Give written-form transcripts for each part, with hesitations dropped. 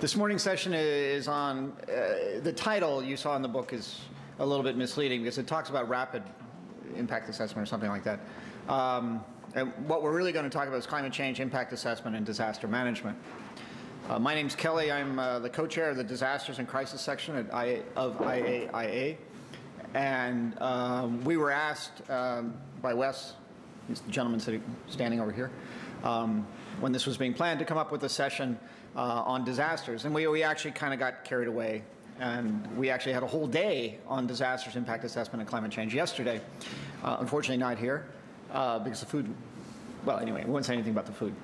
This morning's session is on, the title you saw in the book is a little bit misleading because it talks about rapid impact assessment or something like that. And what we're really going to talk about is climate change, impact assessment, and disaster management. My name's Kelly. I'm the co-chair of the Disasters and Crisis section of IAIA. And we were asked by Wes, he's the gentleman standing over here, when this was being planned, to come up with a session on disasters. And we actually kind of got carried away. And we actually had a whole day on disasters, impact assessment, and climate change yesterday. Unfortunately not here because the food, well, anyway, we won't say anything about the food.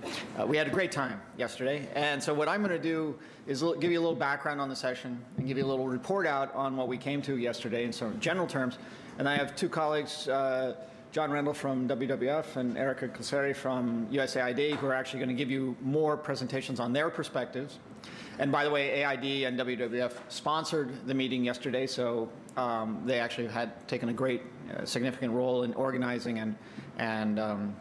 We had a great time yesterday. And so what I'm going to do is give you a little background on the session and give you a little report out on what we came to yesterday in some general terms. And I have two colleagues, John Rendell from WWF and Erica Casseri from USAID, who are actually going to give you more presentations on their perspectives. And by the way, AID and WWF sponsored the meeting yesterday, so they actually had taken a great, significant role in organizing and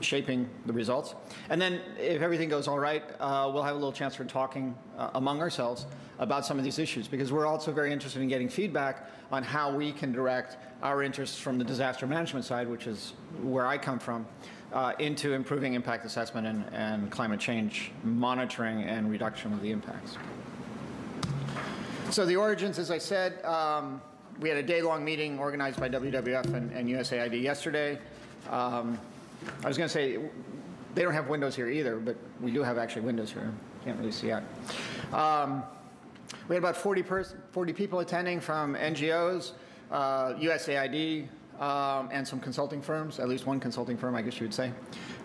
shaping the results. And then, if everything goes all right, we'll have a little chance for talking among ourselves about some of these issues, because we're also very interested in getting feedback on how we can direct our interests from the disaster management side, which is where I come from, into improving impact assessment and climate change monitoring and reduction of the impacts. So the origins, as I said, we had a day-long meeting organized by WWF and USAID yesterday. I was going to say, they don't have windows here either, but we do have actually windows here. Can't really see out. We had about 40 people attending from NGOs, USAID, and some consulting firms, at least one consulting firm, I guess you would say.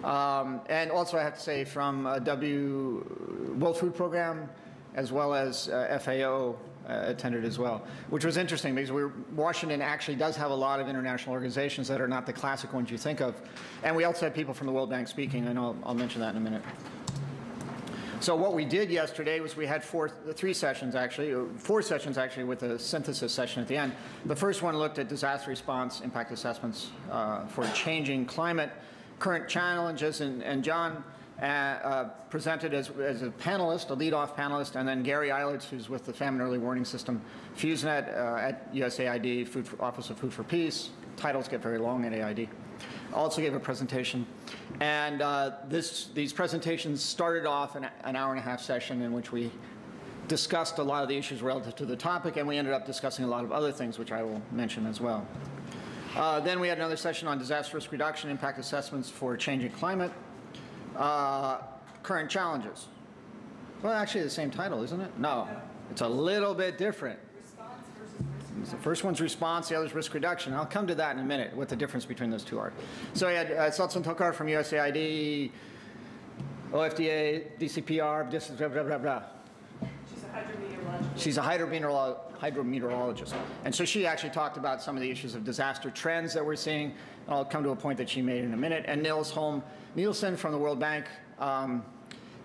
And also, I have to say, from World Food Program, as well as FAO attended as well, which was interesting because Washington actually does have a lot of international organizations that are not the classic ones you think of. And we also had people from the World Bank speaking, and I'll mention that in a minute. So what we did yesterday was we had four sessions actually with a synthesis session at the end. The first one looked at disaster response, impact assessments for changing climate, current challenges, and John presented as a panelist, a lead-off panelist, and then Gary Eilertz, who's with the Famine Early Warning System, FuseNet at USAID, Office of Food for Peace. Titles get very long at AID. Also gave a presentation. And these presentations started off an hour-and-a-half session in which we discussed a lot of the issues relative to the topic, and we ended up discussing a lot of other things, which I will mention as well. Then we had another session on disaster risk reduction, impact assessments for changing climate, current challenges. Well, actually the same title, isn't it? No, it's a little bit different. The first one's response, the other's risk reduction. I'll come to that in a minute, what the difference between those two are. So we had Satsun Tokar from USAID, OFDA, DCPR, blah, blah, blah, blah. She's a hydrometeorologist. And so she actually talked about some of the issues of disaster trends that we're seeing. I'll come to a point that she made in a minute. And Nils Holm Nielsen from the World Bank,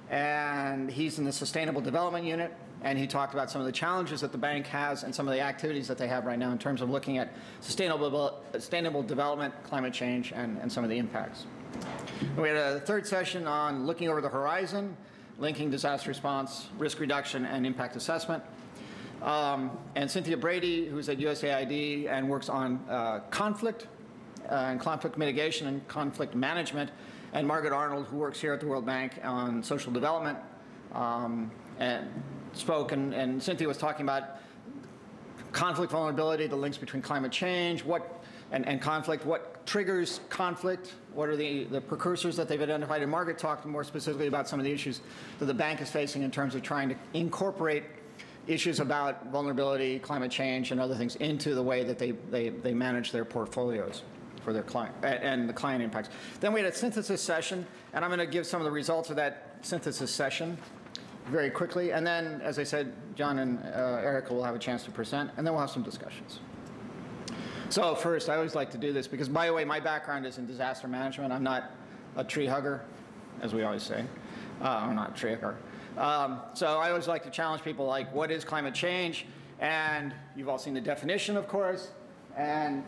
and he's in the Sustainable Development Unit. And he talked about some of the challenges that the bank has and some of the activities that they have right now in terms of looking at sustainable development, climate change, and some of the impacts. And we had a third session on looking over the horizon, linking disaster response, risk reduction, and impact assessment. And Cynthia Brady, who's at USAID and works on conflict and conflict mitigation and conflict management, and Margaret Arnold, who works here at the World Bank on social development, and spoke, and Cynthia was talking about conflict vulnerability, the links between climate change, and conflict, what triggers conflict, what are the precursors that they've identified, and Margaret talked more specifically about some of the issues that the bank is facing in terms of trying to incorporate issues about vulnerability, climate change, and other things into the way that they manage their portfolios for their client and the client impacts. Then we had a synthesis session, and I'm going to give some of the results of that synthesis session very quickly, and then, as I said, John and Erica will have a chance to present, and then we'll have some discussions. So first, I always like to do this because, by the way, my background is in disaster management. I'm not a tree hugger, as we always say. I'm not a tree hugger. So I always like to challenge people like, what is climate change? And you've all seen the definition, of course, and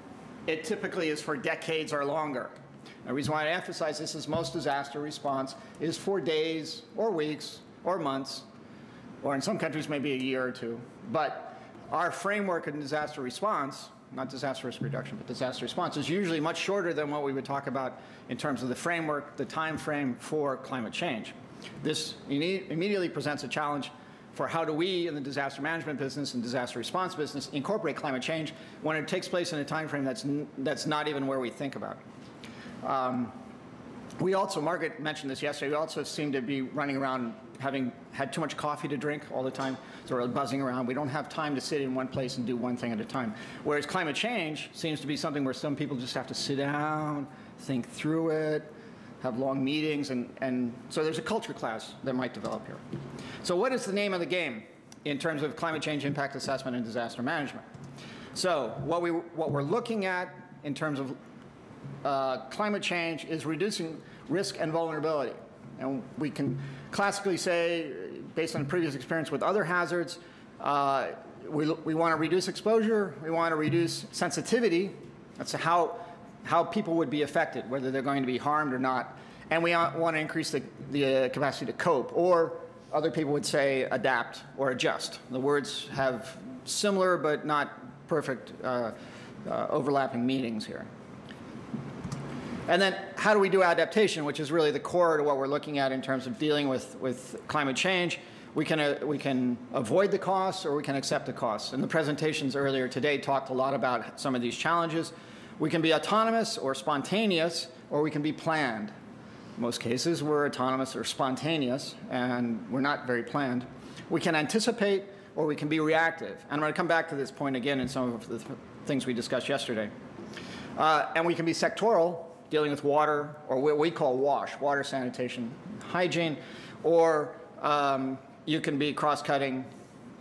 it typically is for decades or longer. The reason why I emphasize this is most disaster response is for days or weeks or months, or in some countries maybe a year or two. But our framework in disaster response, not disaster risk reduction, but disaster response, is usually much shorter than what we would talk about in terms of the framework, the time frame for climate change. This immediately presents a challenge for how do we in the disaster management business and disaster response business incorporate climate change when it takes place in a time frame that's not even where we think about. We also, Margaret mentioned this yesterday, we also seem to be running around having had too much coffee to drink all the time, sort of buzzing around. We don't have time to sit in one place and do one thing at a time. Whereas climate change seems to be something where some people just have to sit down, think through it, have long meetings, and so there's a culture class that might develop here. So what is the name of the game in terms of climate change impact assessment and disaster management? So what we're looking at in terms of climate change is reducing risk and vulnerability. And we can classically say, based on previous experience with other hazards, we want to reduce exposure, we want to reduce sensitivity. That's how people would be affected, whether they're going to be harmed or not. And we want to increase the capacity to cope, or other people would say adapt or adjust. The words have similar but not perfect overlapping meanings here. And then how do we do adaptation, which is really the core to what we're looking at in terms of dealing with climate change. We can avoid the costs or we can accept the costs. And the presentations earlier today talked a lot about some of these challenges. We can be autonomous or spontaneous, or we can be planned. In most cases, we're autonomous or spontaneous, and we're not very planned. We can anticipate, or we can be reactive. And I'm going to come back to this point again in some of the things we discussed yesterday. And we can be sectoral, dealing with water, or what we call WASH, water, sanitation, hygiene, or you can be cross-cutting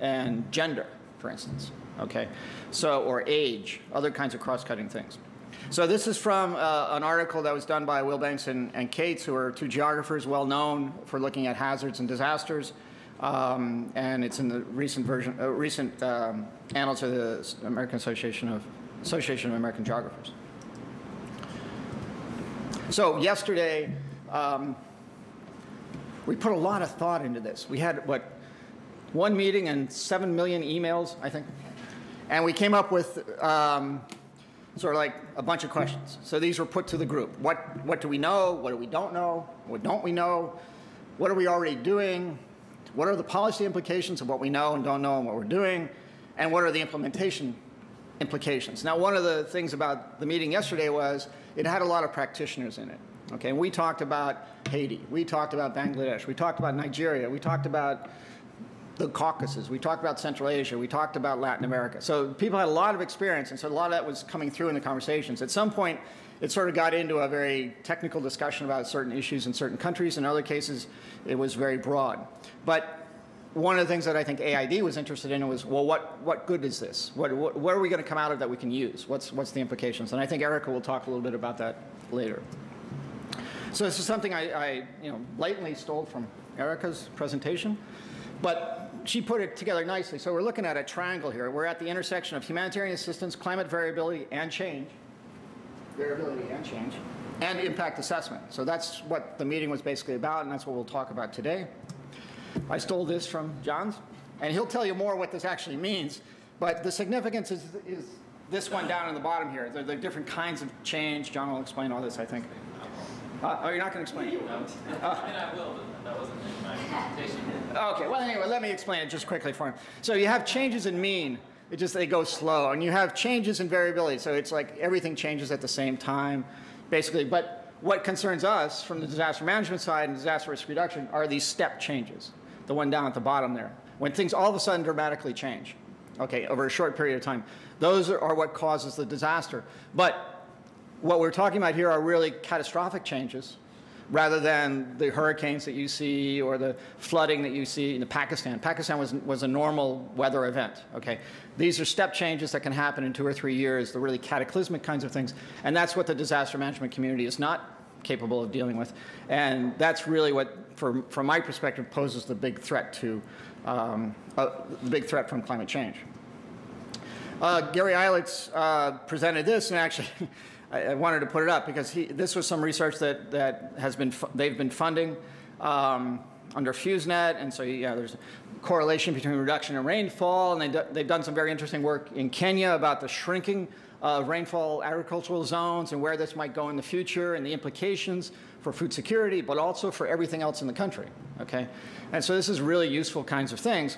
and gender, for instance, okay? So, or age, other kinds of cross-cutting things. So this is from an article that was done by Wilbanks and Cates, who are two geographers well known for looking at hazards and disasters. And it's in the recent annals of the American Association of American Geographers. So yesterday, we put a lot of thought into this. We had, one meeting and 7 million emails, I think. And we came up with sort of like a bunch of questions. So these were put to the group. What do we know? What do we don't know? What don't we know? What are we already doing? What are the policy implications of what we know and don't know and what we're doing? And what are the implementation implications? Now, one of the things about the meeting yesterday was it had a lot of practitioners in it. Okay, and we talked about Haiti, we talked about Bangladesh, we talked about Nigeria, we talked about the Caucasus, we talked about Central Asia, we talked about Latin America. So people had a lot of experience, and so a lot of that was coming through in the conversations. At some point, it sort of got into a very technical discussion about certain issues in certain countries. In other cases, it was very broad. But one of the things that I think AID was interested in was, well, what good is this? What are we going to come out of that we can use? What's the implications? And I think Erica will talk a little bit about that later. So this is something I blatantly stole from Erica's presentation, but she put it together nicely. So we're looking at a triangle here. We're at the intersection of humanitarian assistance, climate variability and change, and impact assessment. So that's what the meeting was basically about, and that's what we'll talk about today. I stole this from John's, and he'll tell you more what this actually means, but the significance is this one down in the bottom here. There are different kinds of change. John will explain all this, I think. Oh, you're not going to explain it? I mean, I will, but that wasn't in my presentation. Okay, well, anyway, let me explain it just quickly for him. So you have changes in mean. They go slow. And you have changes in variability. So it's like everything changes at the same time, basically. But what concerns us from the disaster management side and disaster risk reduction are these step changes, the one down at the bottom there, when things all of a sudden dramatically change, okay, over a short period of time. Those are what causes the disaster. But what we're talking about here are really catastrophic changes rather than the hurricanes that you see or the flooding that you see in Pakistan. Pakistan was a normal weather event, okay? These are step changes that can happen in 2 or 3 years, the really cataclysmic kinds of things, and that's what the disaster management community is not capable of dealing with. And that's really what, from my perspective, poses the big threat to, the big threat from climate change. Gary Eilitz presented this, and actually, I wanted to put it up because this was some research that they've been funding under FuseNet, and so there's a correlation between reduction in rainfall, and they've done some very interesting work in Kenya about the shrinking of rainfall agricultural zones and where this might go in the future and the implications for food security, but also for everything else in the country, okay? And so this is really useful kinds of things,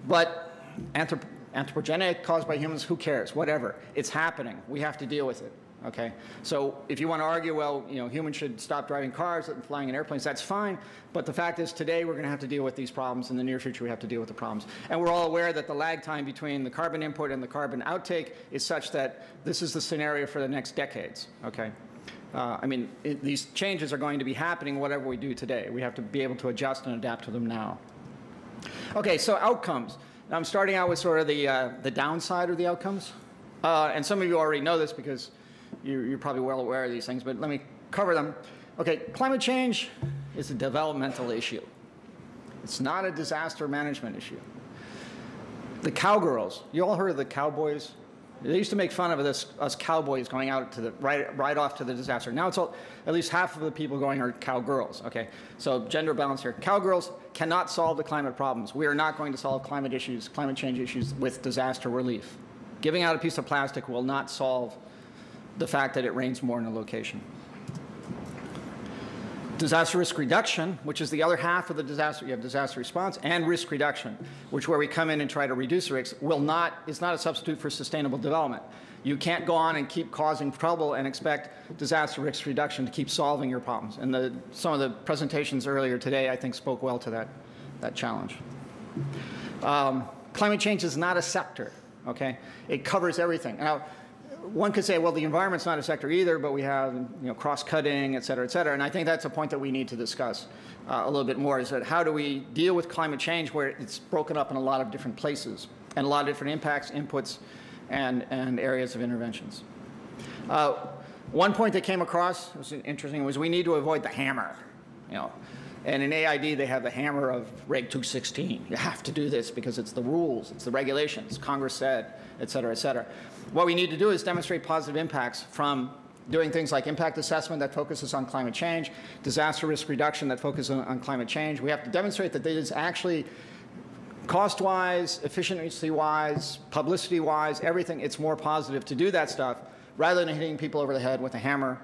but anthropogenic, caused by humans, who cares? Whatever. It's happening. We have to deal with it, okay? So if you want to argue, well, humans should stop driving cars and flying in airplanes, that's fine, but the fact is today we're going to have to deal with these problems. In the near future we have to deal with the problems. And we're all aware that the lag time between the carbon input and the carbon outtake is such that this is the scenario for the next decades, okay? These changes are going to be happening whatever we do today. We have to be able to adjust and adapt to them now. Okay, so outcomes. Now I'm starting out with sort of the downside of the outcomes. And some of you already know this because you're probably well aware of these things, but let me cover them. Okay, climate change is a developmental issue. It's not a disaster management issue. The cowgirls, you all heard of the cowboys? They used to make fun of us cowboys going out to right off to the disaster. Now it's at least half of the people going are cowgirls, okay? So gender balance here. Cowgirls cannot solve the climate problems. We are not going to solve climate change issues with disaster relief. Giving out a piece of plastic will not solve the fact that it rains more in a location. Disaster risk reduction, which is the other half of the disaster. You have disaster response and risk reduction, which where we come in and try to reduce risks, is not a substitute for sustainable development. You can't go on and keep causing trouble and expect disaster risk reduction to keep solving your problems. And some of the presentations earlier today, I think, spoke well to that challenge. Climate change is not a sector, okay? It covers everything. Now, one could say, well, the environment's not a sector either, but we have cross-cutting, et cetera, and I think that's a point that we need to discuss a little bit more, is that how do we deal with climate change where it's broken up in a lot of different places and a lot of different impacts, inputs, and areas of interventions. One point that came across, was interesting, was we need to avoid the hammer, And in AID, they have the hammer of Reg 216. You have to do this because it's the rules, it's the regulations, Congress said, et cetera, et cetera. What we need to do is demonstrate positive impacts from doing things like impact assessment that focuses on climate change, disaster risk reduction that focuses on climate change. We have to demonstrate that it is actually cost-wise, efficiency-wise, publicity-wise, everything, it's more positive to do that stuff rather than hitting people over the head with a hammer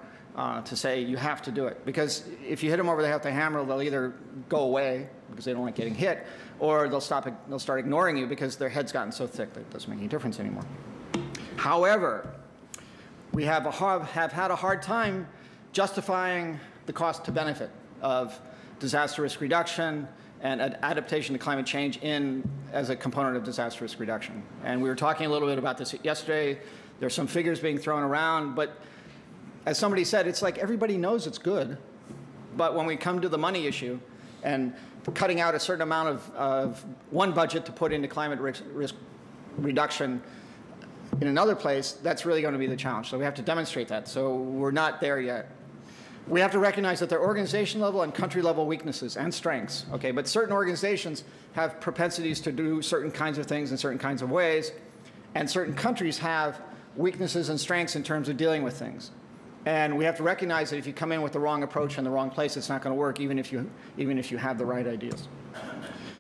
to say you have to do it. Because if you hit them over the head with a hammer, they'll either go away because they don't like getting hit, or they'll start ignoring you because their head's gotten so thick that it doesn't make any difference anymore. However, we have had a hard time justifying the cost to benefit of disaster risk reduction and adaptation to climate change as a component of disaster risk reduction. And we were talking a little bit about this yesterday. There's some figures being thrown around, but as somebody said, it's like everybody knows it's good, but when we come to the money issue and cutting out a certain amount of one budget to put into climate risk reduction in another place, that's really going to be the challenge. So we have to demonstrate that. So we're not there yet. We have to recognize that there are organization level and country level weaknesses and strengths, okay? But certain organizations have propensities to do certain kinds of things in certain kinds of ways, and certain countries have weaknesses and strengths in terms of dealing with things. And we have to recognize that if you come in with the wrong approach in the wrong place, it's not going to work, even if you have the right ideas.